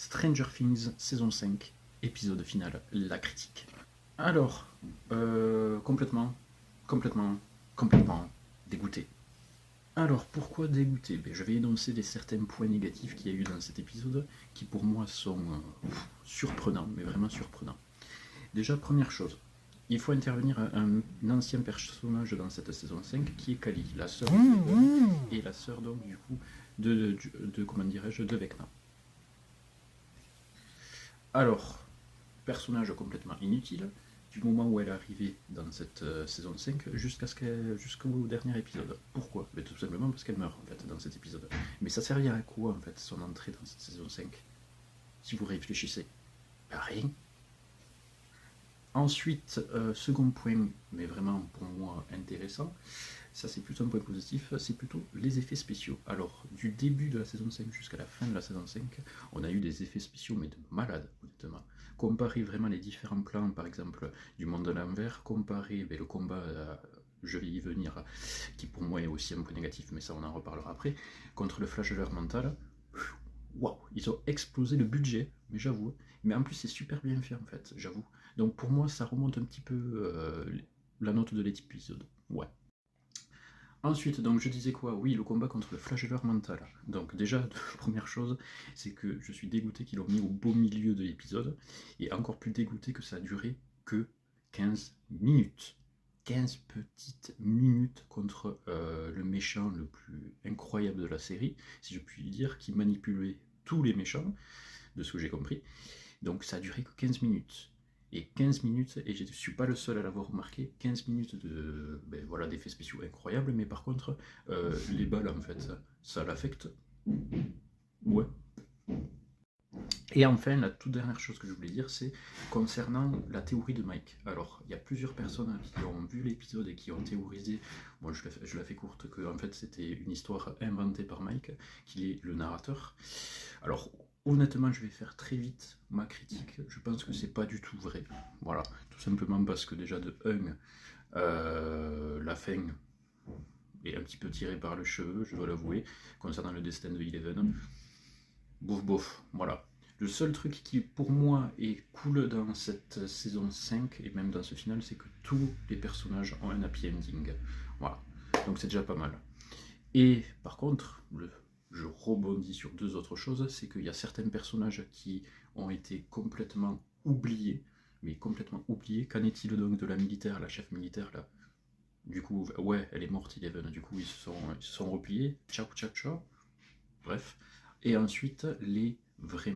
Stranger Things, saison 5, épisode final, la critique. Alors, complètement dégoûté. Alors, pourquoi dégoûté? Je vais énoncer certains points négatifs qu'il y a eu dans cet épisode, qui pour moi sont surprenants, mais vraiment surprenants. Déjà, première chose, il faut intervenir un ancien personnage dans cette saison 5, qui est Kali, la sœur et la sœur donc du coup de Vecna. Alors, personnage complètement inutile, du moment où elle est arrivée dans cette saison 5 jusqu'au dernier épisode. Pourquoi? Tout simplement parce qu'elle meurt en fait dans cet épisode. Mais ça servira à quoi en fait son entrée dans cette saison 5? Si vous réfléchissez, rien. Ensuite, second point, mais vraiment pour moi intéressant, ça c'est plutôt un point positif, c'est plutôt les effets spéciaux. Alors, du début de la saison 5 jusqu'à la fin de la saison 5, on a eu des effets spéciaux, mais de malade, honnêtement. Comparer vraiment les différents plans, par exemple, du monde de l'envers, comparer le combat, je vais y venir, qui pour moi est aussi un point négatif, mais ça on en reparlera après, contre le flagelleur mental, waouh, ils ont explosé le budget, mais j'avoue. Mais en plus, c'est super bien fait en fait, j'avoue. Donc pour moi, ça remonte un petit peu la note de l'épisode. Ouais. Ensuite, donc je disais quoi? Oui, le combat contre le flagelleur mental. Donc déjà, première chose, c'est que je suis dégoûté qu'ils l'ont mis au beau milieu de l'épisode, et encore plus dégoûté que ça a duré que 15 minutes. 15 petites minutes contre le méchant le plus incroyable de la série, si je puis dire, qui manipulait tous les méchants, de ce que j'ai compris. Donc ça a duré que 15 minutes. Et 15 minutes, et je ne suis pas le seul à l'avoir remarqué, 15 minutes voilà, d'effets spéciaux incroyables, mais par contre, les balles, en fait, ça l'affecte. Ouais. Et enfin, la toute dernière chose que je voulais dire, c'est concernant la théorie de Mike. Alors, il y a plusieurs personnes qui ont vu l'épisode et qui ont théorisé, bon, je la fais courte, que en fait c'était une histoire inventée par Mike, qu'il est le narrateur. Alors, honnêtement, je vais faire très vite ma critique. Je pense que c'est pas du tout vrai. Voilà, tout simplement parce que déjà de 1, la fin est un petit peu tirée par le cheveu, je dois l'avouer, concernant le destin de Eleven. Bouf bouf, voilà. Le seul truc qui pour moi est cool dans cette saison 5 et même dans ce final, c'est que tous les personnages ont un happy ending. Voilà, donc c'est déjà pas mal. Et par contre, je rebondis sur deux autres choses, c'est qu'il y a certains personnages qui ont été complètement oubliés, mais complètement oubliés. Qu'en est-il donc de la militaire, la chef militaire là? Du coup, ouais, elle est morte, Eleven, du coup ils se sont repliés. Ciao, ciao, ciao. Bref. Et ensuite, les vrais